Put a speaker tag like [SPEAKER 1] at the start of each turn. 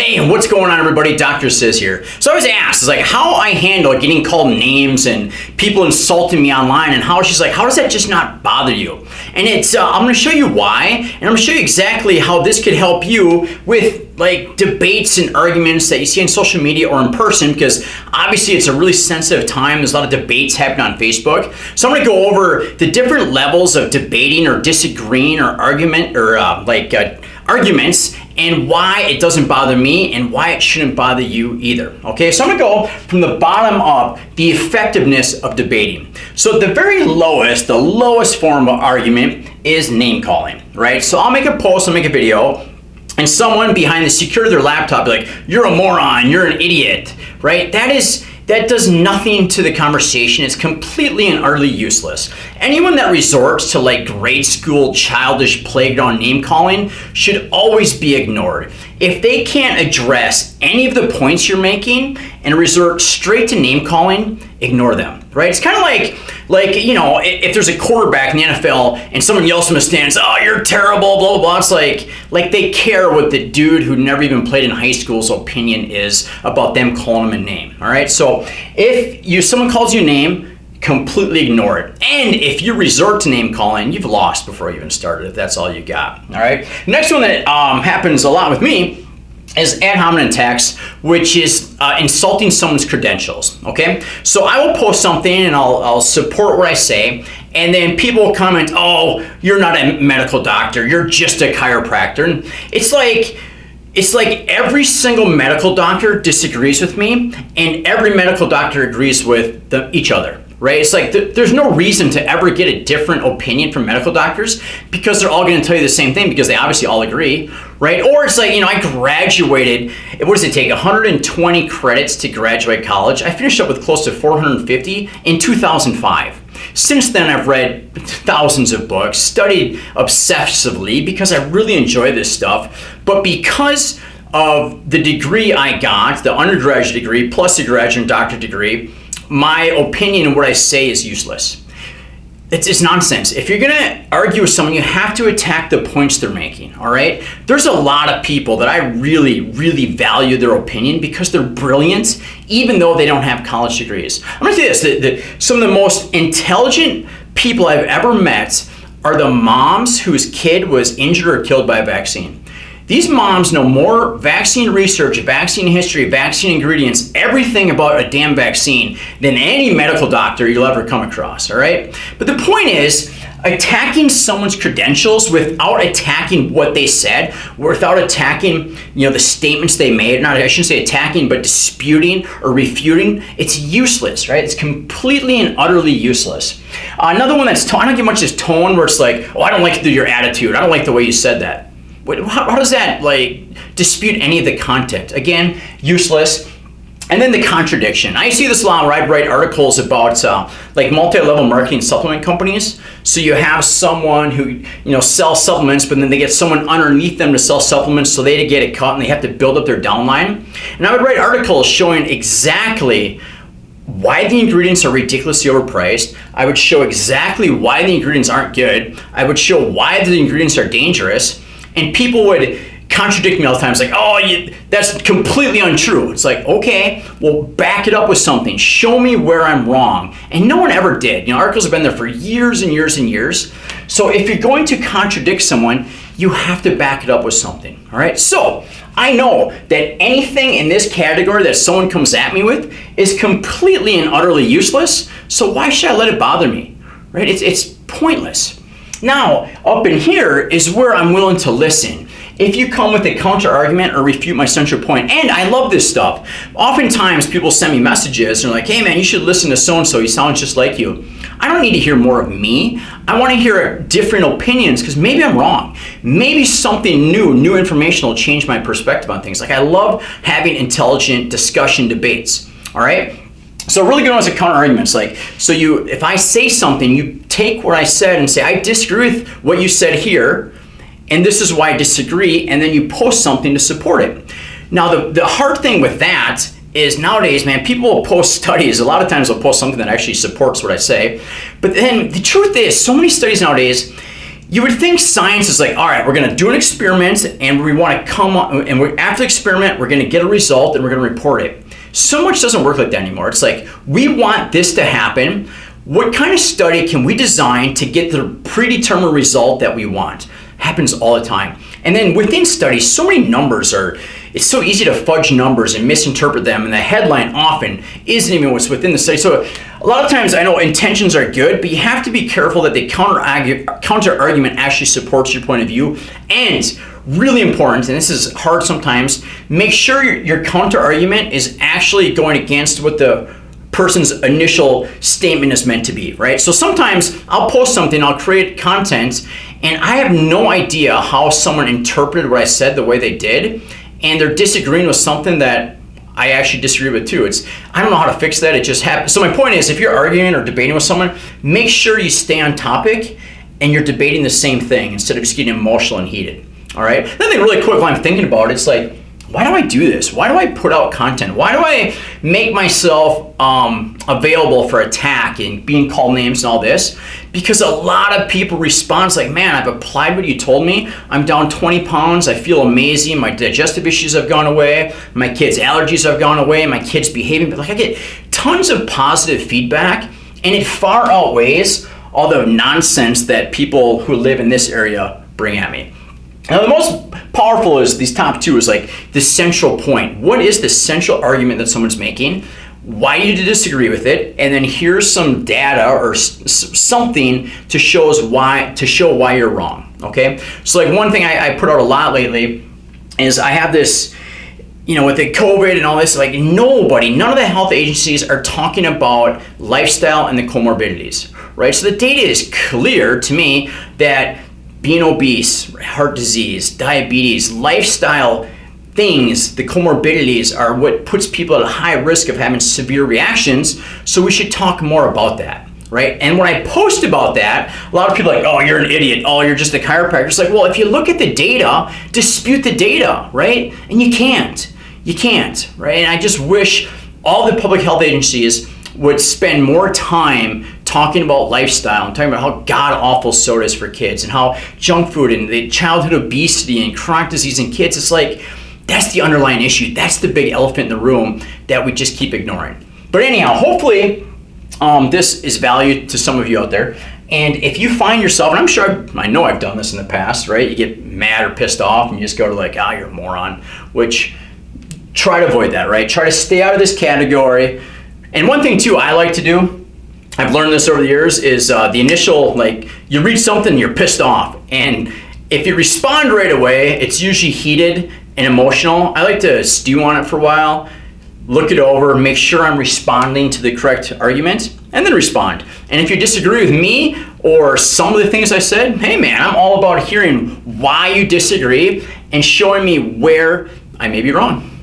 [SPEAKER 1] Hey, what's going on, everybody? Dr. Sis here. So I was asked, how I handle getting called names and people insulting me online, and she's like, how does that just not bother you? And I'm going to show you why, and I'm going to show you exactly how this could help you with debates and arguments that you see on social media or in person, because obviously it's a really sensitive time. There's a lot of debates happening on Facebook. So I'm going to go over the different levels of debating or disagreeing or argument or arguments, and why it doesn't bother me and why it shouldn't bother you either. Okay, so I'm gonna go from the bottom up, the effectiveness of debating. So the very lowest, the lowest form of argument is name calling, right? So I'll make a post, I'll make a video, and someone behind the security of their laptop be like, you're a moron, you're an idiot, right? That does nothing to the conversation. It's completely and utterly useless. Anyone that resorts to grade school childish playground name calling should always be ignored. If they can't address any of the points you're making and resort straight to name calling, ignore them, right? It's kind of if there's a quarterback in the NFL and someone yells from the stands, oh, you're terrible, blah, blah, blah. It's like they care what the dude who never even played in high school's opinion is about them calling him a name, all right? So if someone calls you a name, completely ignore it. And if you resort to name calling, you've lost before you even started, if that's all you got, all right? Next one that happens a lot with me is ad hominem attacks, which is insulting someone's credentials, okay? So I will post something and I'll support what I say, and then people will comment, oh, you're not a medical doctor, you're just a chiropractor. And it's like every single medical doctor disagrees with me, and every medical doctor agrees with each other, right? It's like there's no reason to ever get a different opinion from medical doctors, because they're all going to tell you the same thing, because they obviously all agree, right? Or it's I graduated, what does it take, 120 credits to graduate college? I finished up with close to 450 in 2005. Since then, I've read thousands of books, studied obsessively because I really enjoy this stuff, but because of the degree I got, the undergraduate degree plus the graduate and doctorate degree, my opinion and what I say is useless. It's nonsense. If you're gonna argue with someone, you have to attack the points they're making, all right? There's a lot of people that I really, really value their opinion because they're brilliant, even though they don't have college degrees. I'm gonna say this, some of the most intelligent people I've ever met are the moms whose kid was injured or killed by a vaccine. These moms know more vaccine research, vaccine history, vaccine ingredients, everything about a damn vaccine than any medical doctor you'll ever come across, all right? But the point is, attacking someone's credentials without attacking what they said, without attacking the statements they made, I shouldn't say attacking, but disputing or refuting, it's useless, right? It's completely and utterly useless. Another one that's, I don't get much this tone where it's like, oh, I don't like your attitude, I don't like the way you said that. How does that dispute any of the content? Again, useless. And then the contradiction. I see this a lot where I write articles about multi-level marketing supplement companies. So you have someone who sells supplements, but then they get someone underneath them to sell supplements, so they get it cut and they have to build up their downline. And I would write articles showing exactly why the ingredients are ridiculously overpriced. I would show exactly why the ingredients aren't good. I would show why the ingredients are dangerous. And people would contradict me all the time. It's like, oh, that's completely untrue. It's like, okay, well, back it up with something. Show me where I'm wrong. And no one ever did. Articles have been there for years and years and years. So if you're going to contradict someone, you have to back it up with something, all right? So I know that anything in this category that someone comes at me with is completely and utterly useless. So why should I let it bother me, right? It's pointless. Now, up in here is where I'm willing to listen. If you come with a counter argument or refute my central point, and I love this stuff. Oftentimes people send me messages and they're like, hey man, you should listen to so-and-so, he sounds just like you. I don't need to hear more of me. I want to hear different opinions, because maybe I'm wrong. Maybe something new information will change my perspective on things. I love having intelligent discussion debates, all right? So really good ones are counter arguments. If I say something, you take what I said and say, I disagree with what you said here, and this is why I disagree, and then you post something to support it. Now, the hard thing with that is nowadays, man, people will post studies. A lot of times they'll post something that actually supports what I say. But then the truth is, so many studies nowadays, you would think science is like, all right, we're going to do an experiment and we want to come on, and after the experiment, we're going to get a result and we're going to report it. So much doesn't work like that anymore. It's like, we want this to happen. What kind of study can we design to get the predetermined result that we want? Happens all the time. And then within studies, so many numbers it's so easy to fudge numbers and misinterpret them, and the headline often isn't even what's within the study. So a lot of times, I know intentions are good, but you have to be careful that the counter argument actually supports your point of view. And really important, and this is hard sometimes, make sure your counter argument is actually going against what the person's initial statement is meant to be, right? So sometimes I'll post something, I'll create content, and I have no idea how someone interpreted what I said the way they did, and they're disagreeing with something that I actually disagree with too. I don't know how to fix that, it just happens. So my point is, if you're arguing or debating with someone, make sure you stay on topic and you're debating the same thing instead of just getting emotional and heated, all right? Another thing really quick while I'm thinking about it, it's like, why do I do this? Why do I put out content? Why do I make myself available for attack and being called names and all this? Because a lot of people respond like, man, I've applied what you told me. I'm down 20 pounds. I feel amazing. My digestive issues have gone away. My kids' allergies have gone away. My kids' behaving. But like, I get tons of positive feedback, and it far outweighs all the nonsense that people who live in this area bring at me. Now, the most powerful is these top two is like the central point. What is the central argument that someone's making? Why do you disagree with it? And then here's some data or something to show why you're wrong. Okay. So like one thing I put out a lot lately is I have this, with the COVID and all this, like none of the health agencies are talking about lifestyle and the comorbidities, right? So the data is clear to me that being obese, heart disease, diabetes, lifestyle things, the comorbidities are what puts people at a high risk of having severe reactions. So we should talk more about that, right? And when I post about that, a lot of people are like, oh, you're an idiot. Oh, you're just a chiropractor. It's like, well, if you look at the data, dispute the data, right? And you can't, right? And I just wish all the public health agencies would spend more time talking about lifestyle and talking about how god-awful soda is for kids and how junk food and the childhood obesity and chronic disease in kids, it's like, that's the underlying issue. That's the big elephant in the room that we just keep ignoring. But anyhow, hopefully this is value to some of you out there. And if you find yourself, and I know I've done this in the past, right? You get mad or pissed off and you just go to like, you're a moron, which try to avoid that, right? Try to stay out of this category. And one thing too I like to do, I've learned this over the years, is the initial, like, you read something, you're pissed off. And if you respond right away, it's usually heated and emotional. I like to stew on it for a while, look it over, make sure I'm responding to the correct argument, and then respond. And if you disagree with me or some of the things I said, hey man, I'm all about hearing why you disagree and showing me where I may be wrong.